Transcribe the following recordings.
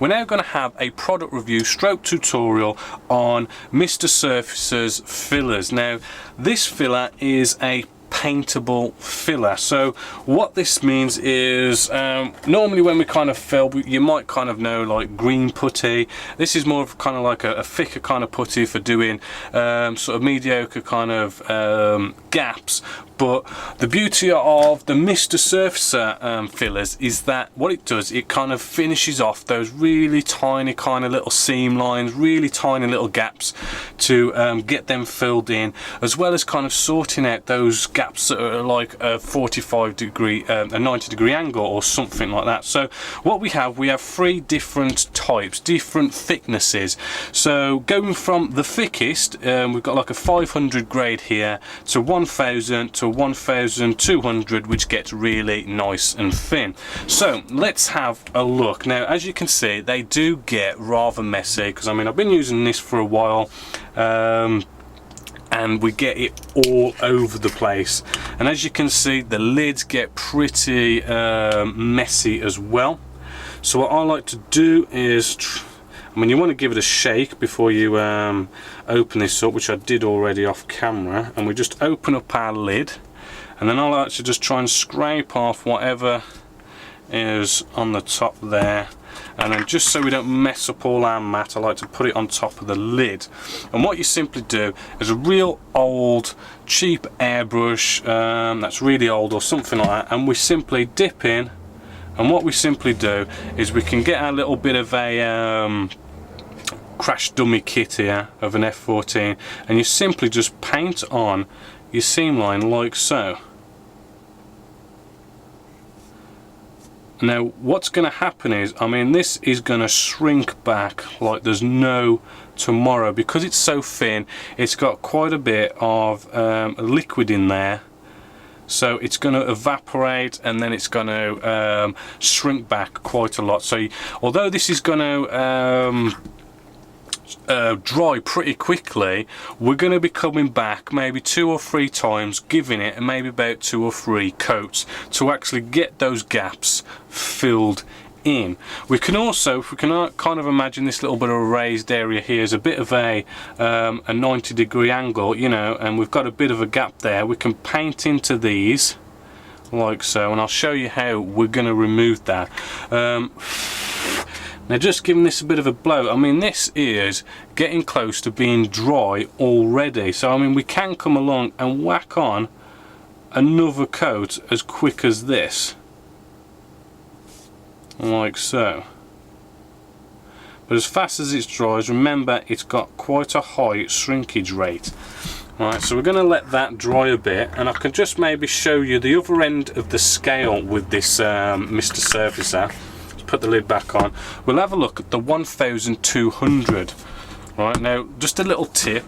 we're now going to have a product review stroke tutorial on Mr.Surfacer's fillers. Now this filler is a paintable filler. So what this means is normally when we kind of fill, you might kind of know like green putty. This is more of kind of like a thicker kind of putty for doing sort of mediocre kind of gaps. But the beauty of the Mr.Surfacer fillers is that what it does, it kind of finishes off those really tiny kind of little seam lines, really tiny little gaps to get them filled in, as well as kind of sorting out those gaps that are like a 45 degree, a 90 degree angle or something like that. So what we have three different types, different thicknesses. So going from the thickest, we've got like a 500 grade here to 1000 to 1200, which gets really nice and thin. So let's have a look. Now as you can see, they do get rather messy, because I mean I've been using this for a while, and we get it all over the place, and as you can see the lids get pretty messy as well. So what I like to do is I mean, you want to give it a shake before you open this up, which I did already off camera, and we just open up our lid, and then I like to just try and scrape off whatever is on the top there, and then just so we don't mess up all our mat, I like to put it on top of the lid. And what you simply do is a real old cheap airbrush that's really old or something like that, and we simply dip in. And what we simply do is we can get our little bit of a crash dummy kit here of an F14, and you simply just paint on your seam line like so. Now what's going to happen is, I mean, this is going to shrink back like there's no tomorrow, because it's so thin. It's got quite a bit of liquid in there. So it's going to evaporate, and then it's going to shrink back quite a lot. So although this is going to dry pretty quickly, we're going to be coming back maybe 2 or 3 times, giving it maybe about 2 or 3 coats to actually get those gaps filled in. We can also, if we can kind of imagine this little bit of a raised area here as a bit of a 90 degree angle, you know, and we've got a bit of a gap there, we can paint into these like so, and I'll show you how we're going to remove that. Now just giving this a bit of a blow, I mean this is getting close to being dry already, so I mean we can come along and whack on another coat as quick as this, like so. But as fast as it dries, remember it's got quite a high shrinkage rate. Right, so we're going to let that dry a bit, and I can just maybe show you the other end of the scale with this Mr.Surfacer. Let's put the lid back on. We'll have a look at the 1200. Right, now just a little tip,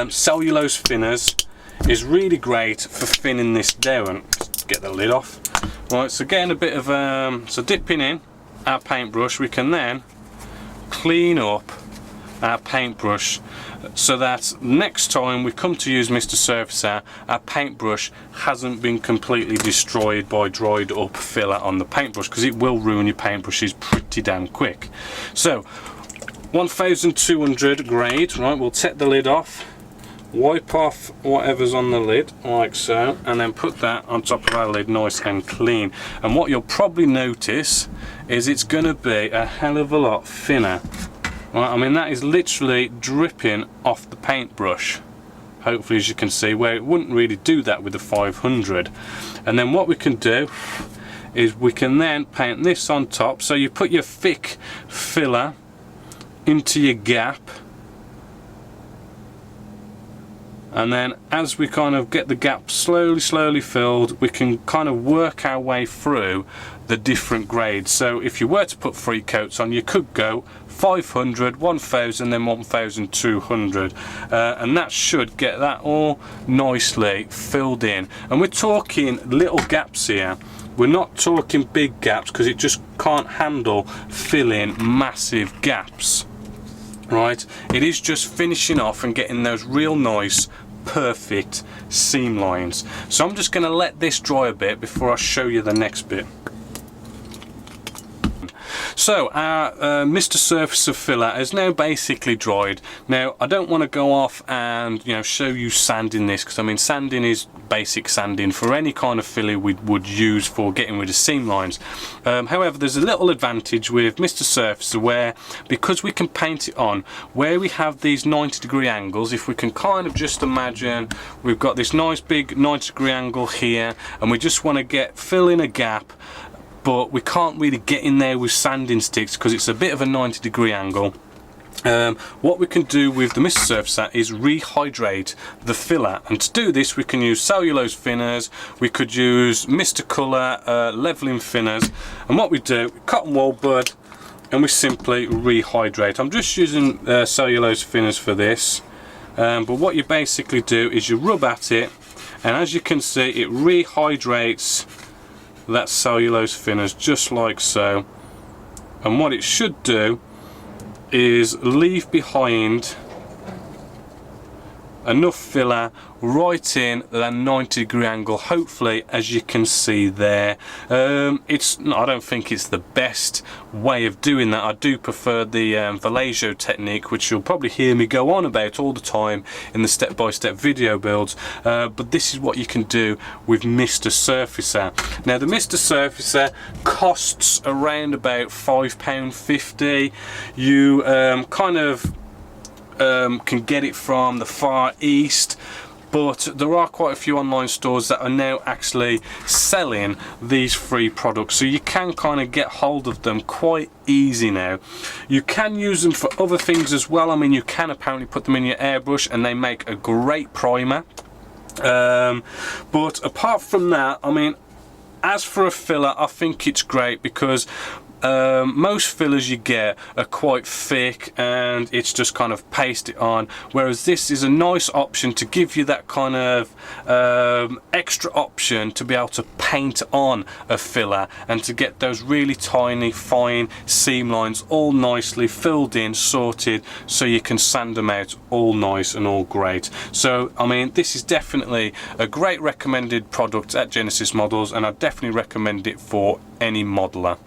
cellulose thinners is really great for thinning this down. Let's get the lid off. Right, so getting a bit of so dipping in our paintbrush, we can then clean up our paintbrush so that next time we come to use Mr.Surfacer, our paintbrush hasn't been completely destroyed by dried up filler on the paintbrush, because it will ruin your paintbrushes pretty damn quick. So 1200 grade, right, we'll take the lid off, wipe off whatever's on the lid like so, and then put that on top of our lid nice and clean. And what you'll probably notice is it's going to be a hell of a lot thinner. Right, I mean that is literally dripping off the paintbrush, hopefully, as you can see, where it wouldn't really do that with the 500. And then what we can do is we can then paint this on top. So you put your thick filler into your gap, and then as we kind of get the gap slowly filled, we can kind of work our way through the different grades. So if you were to put 3 coats on, you could go 500, 1000, then 1200, and that should get that all nicely filled in. And we're talking little gaps here, we're not talking big gaps, because it just can't handle filling massive gaps. Right, it is just finishing off and getting those real nice perfect seam lines. So I'm just going to let this dry a bit before I show you the next bit. So our Mr.Surfacer filler is now basically dried. Now I don't want to go off and show you sanding this, because I mean sanding is basic sanding for any kind of filler we would use for getting rid of seam lines. However, there's a little advantage with Mr.Surfacer where, because we can paint it on, where we have these 90-degree angles, if we can kind of just imagine we've got this nice big 90-degree angle here and we just want to fill in a gap, but we can't really get in there with sanding sticks because it's a bit of a 90-degree angle. What we can do with the Mr.Surfacer is rehydrate the filler, and to do this we can use cellulose thinners, we could use Mr. Colour leveling thinners, and what we do, cotton wool bud, and we simply rehydrate. I'm just using cellulose thinners for this, but what you basically do is you rub at it, and as you can see it rehydrates that cellulose thinners just like so. And what it should do is leave behind enough filler right in that 90-degree angle, hopefully, as you can see there. I don't think it's the best way of doing that. I do prefer the Vallejo technique, which you'll probably hear me go on about all the time in the step-by-step video builds, but this is what you can do with Mr.Surfacer. Now the Mr.Surfacer costs around about £5.50. You kind of can get it from the Far East, but there are quite a few online stores that are now actually selling these free products, so you can kind of get hold of them quite easy now. You can use them for other things as well. I mean, you can apparently put them in your airbrush and they make a great primer, but apart from that, I mean, as for a filler, I think it's great because most fillers you get are quite thick and it's just kind of paste it on, whereas this is a nice option to give you that kind of extra option to be able to paint on a filler and to get those really tiny fine seam lines all nicely filled in, sorted, so you can sand them out all nice and all great. So I mean, this is definitely a great recommended product at Genesis Models, and I definitely recommend it for any modeler.